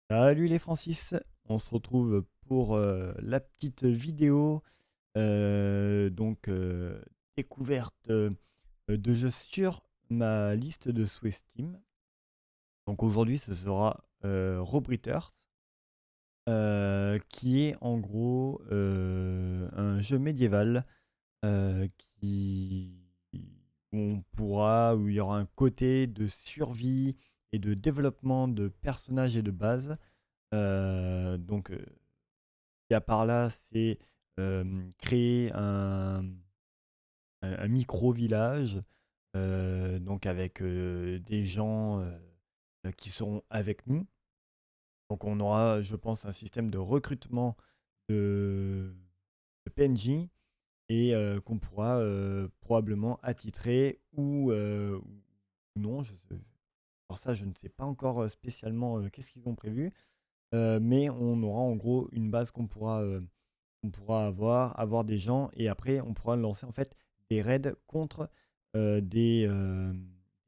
Salut les Francis, on se retrouve pour la petite vidéo découverte de jeux sur ma liste de souhaits Steam. Donc aujourd'hui ce sera Rebirth, qui est en gros un jeu médiéval qui où il y aura un côté de survie et de développement de personnages et de bases. Il y a par là, c'est créer un micro-village, donc avec des gens qui seront avec nous. Donc on aura, je pense, un système de recrutement de, de PNJ et qu'on pourra probablement attitrer ou non. Alors ça, je ne sais pas encore spécialement qu'est-ce qu'ils ont prévu. Mais on aura en gros une base qu'on pourra avoir des gens, et après on pourra lancer en fait des raids contre des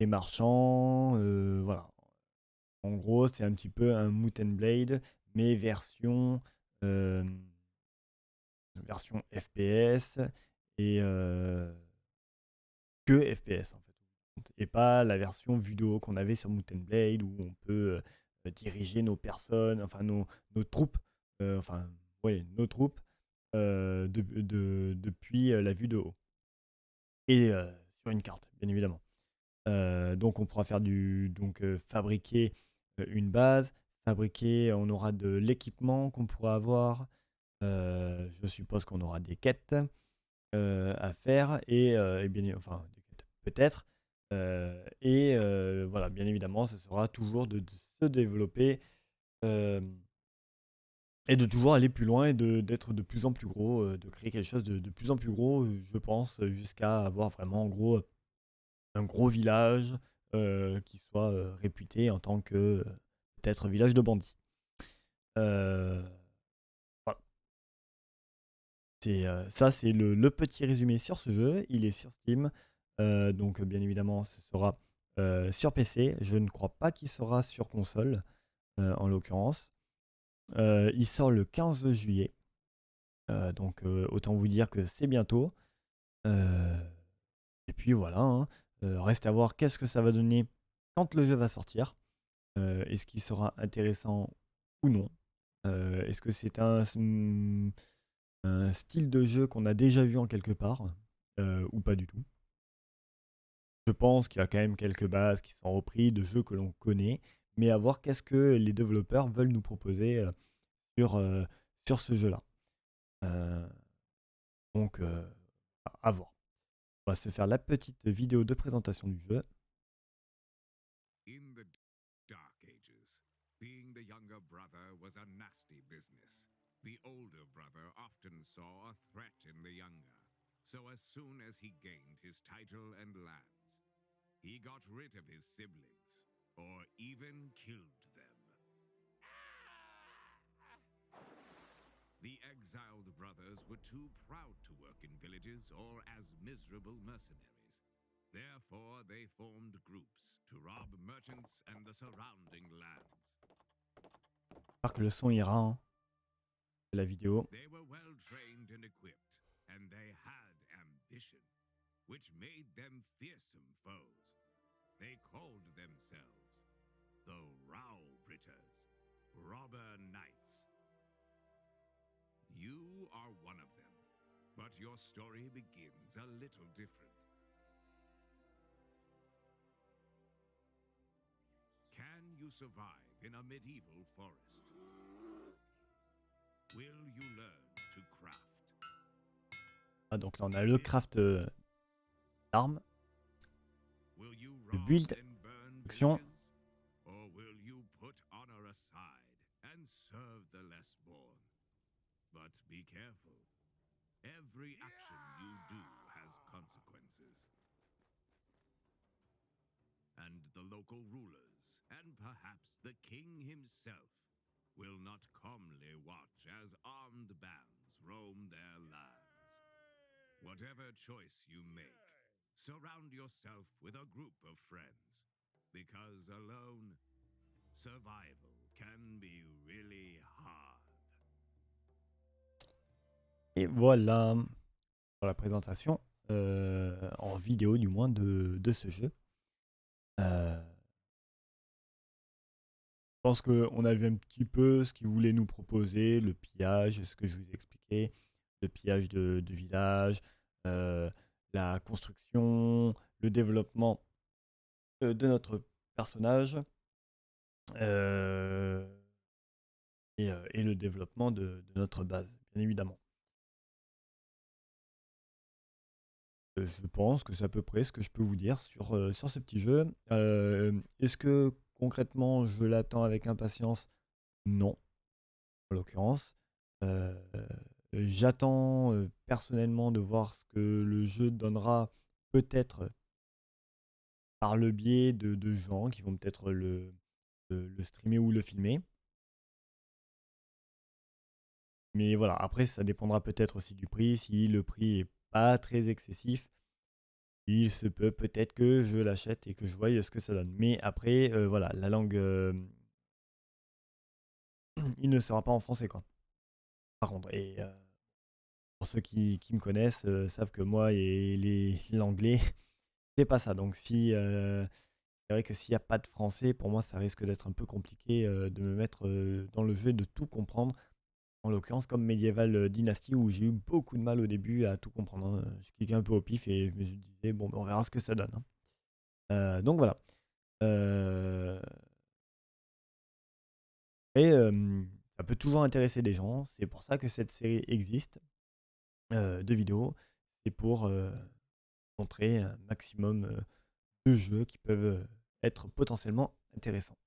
marchands. Voilà. En gros, c'est un petit peu un Moot and Blade, mais euh, version FPS et que FPS en fait. Et pas la version vidéo qu'on avait sur Moot and Blade où on peut diriger nos personnes, enfin nos troupes, enfin, ouais, nos troupes depuis la vue de haut. Et sur une carte, bien évidemment. Donc on pourra faire fabriquer une base, on aura de l'équipement qu'on pourra avoir. Je suppose qu'on aura des quêtes à faire et bien, enfin des quêtes peut-être. Voilà, bien évidemment, ce sera toujours de se développer euh, et de toujours aller plus loin et d'être de plus en plus gros, de créer quelque chose de plus en plus gros, je pense, jusqu'à avoir vraiment en gros un gros village qui soit réputé en tant que peut-être village de bandits. Euh, voilà. Ça, c'est le petit résumé sur ce jeu. Il est sur Steam. Donc, bien évidemment, ce sera sur PC. Je ne crois pas qu'il sera sur console, en l'occurrence. Il sort le 15 juillet. Autant vous dire que c'est bientôt. Euh, et puis voilà, hein. Reste à voir qu'est-ce que ça va donner quand le jeu va sortir. Est-ce qu'il sera intéressant ou non? Est-ce que c'est un style de jeu qu'on a déjà vu en quelque part ou pas du tout? Je pense qu'il y a quand même quelques bases qui sont reprises de jeux que l'on connaît, mais à voir qu'est-ce que les développeurs veulent nous proposer sur, euh, sur ce jeu-là. Euh, donc, à voir. On va se faire la petite vidéo de présentation du jeu. In the Dark Ages, being the younger brother was a nasty business. The older brother often saw a threat in the younger, so as soon as he gained his title and lands, he got rid of his siblings, or even killed them. The exiled brothers were too proud to work in villages or as miserable mercenaries. Therefore, they formed groups to rob merchants and the surrounding lands. J'espère que le son ira, hein, de la vidéo. They were well trained and equipped, and they had ambition, which made them fearsome foes. They called themselves the Rowbritters, robber knights. You are one of them, but your story begins a little different. Can you survive in a medieval forest? Will you learn to craft? Ah, donc là, on a le craft d'armes, Will you le rob build, and burn action. villages? Or will you put honor aside and serve the less born? But be careful. Every action you do has consequences. And the local rulers, and perhaps the king himself, will not calmly watch as armed bands roam their lands. Whatever choice you make, surround yourself with a group of friends, because alone, survival can be Et voilà pour la présentation, en vidéo du moins, de ce jeu. Je pense qu'on a vu un petit peu ce qu'ils voulaient nous proposer, le pillage, ce que je vous ai expliqué, le pillage de village, euh, la construction, le développement de notre personnage, euh, et le développement de notre base, bien évidemment. Je pense que c'est à peu près ce que je peux vous dire sur ce petit jeu. Est-ce que concrètement je l'attends avec impatience? Non, en l'occurrence. Euh, J'attends personnellement de voir ce que le jeu donnera, peut-être par le biais de gens qui vont peut-être le streamer ou le filmer. Mais voilà, après ça dépendra peut-être aussi du prix. Si le prix est pas très excessif, il se peut peut-être que je l'achète et que je voie ce que ça donne. Mais après, voilà, la langue, il ne sera pas en français, quoi. Par contre, et pour ceux qui me connaissent, savent que moi et l'anglais, c'est pas ça. Donc si, c'est vrai que s'il n'y a pas de français, pour moi, ça risque d'être un peu compliqué de me mettre dans le jeu et de tout comprendre. En l'occurrence, comme Medieval Dynasty, où j'ai eu beaucoup de mal au début à tout comprendre, hein. Je cliquais un peu au pif et je me disais, bon, ben, on verra ce que ça donne, hein. Donc voilà. Euh, Et ça peut toujours intéresser des gens. C'est pour ça que cette série existe de vidéos. C'est pour montrer un maximum de jeux qui peuvent être potentiellement intéressants.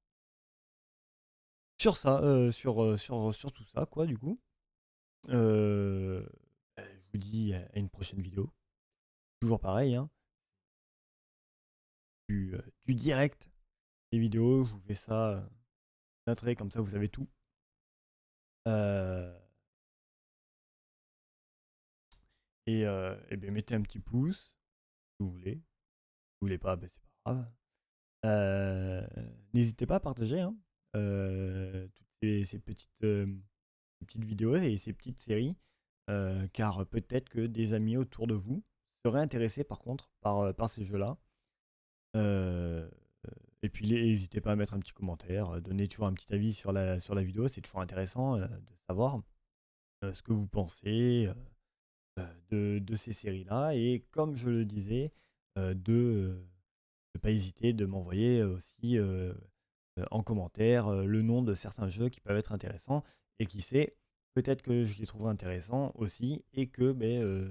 Sur ça, sur tout ça, quoi, du coup, euh, je vous dis à une prochaine vidéo. Toujours pareil, hein, du direct, les vidéos, je vous fais ça d'un trait, comme ça vous avez tout. Euh, et bien mettez un petit pouce, si vous voulez. Si vous voulez pas, ben c'est pas grave. N'hésitez pas à partager, hein, toutes ces petites vidéos et ces petites séries, car peut-être que des amis autour de vous seraient intéressés par contre par ces jeux-là. Euh, et puis n'hésitez pas à mettre un petit commentaire, donner toujours un petit avis sur la vidéo, c'est toujours intéressant de savoir ce que vous pensez de ces séries-là. Et comme je le disais, de ne pas hésiter de m'envoyer aussi en commentaire le nom de certains jeux qui peuvent être intéressants. Et qui sait, peut-être que je les trouverai intéressants aussi et que ben, je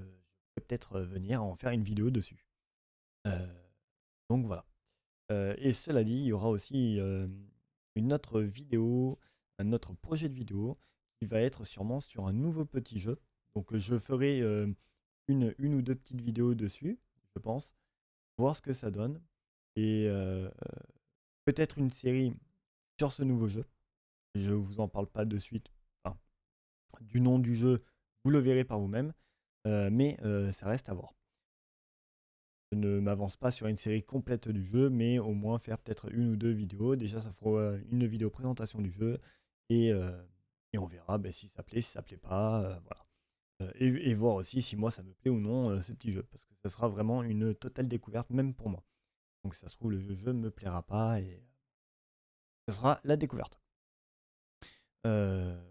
peux peut-être venir en faire une vidéo dessus. Euh, donc voilà. Et cela dit, il y aura aussi une autre vidéo, un autre projet de vidéo qui va être sûrement sur un nouveau petit jeu. Donc je ferai une ou deux petites vidéos dessus, je pense, voir ce que ça donne. Et peut-être une série sur ce nouveau jeu. Je vous en parle pas de suite. Enfin, du nom du jeu, vous le verrez par vous-même. Mais ça reste à voir. Je ne m'avance pas sur une série complète du jeu, mais au moins faire peut-être une ou deux vidéos. Déjà, ça fera une vidéo présentation du jeu. Et, euh, et on verra ben, si ça plaît, si ça plaît pas. Voilà. Et voir aussi si moi ça me plaît ou non ce petit jeu. Parce que ça sera vraiment une totale découverte, même pour moi. Donc ça se trouve, le jeu ne me plaira pas et ça sera la découverte. Euh,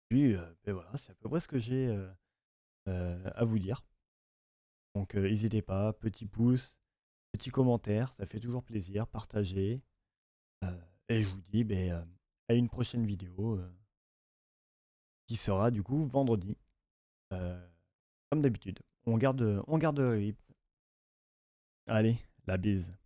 Puis, ben voilà, c'est à peu près ce que j'ai à vous dire. Donc, n'hésitez pas, petit pouce, petit commentaire, ça fait toujours plaisir, partagez. Et je vous dis ben, à une prochaine vidéo qui sera du coup vendredi. euh, Comme d'habitude. On garde le rythme. Allez, la bise.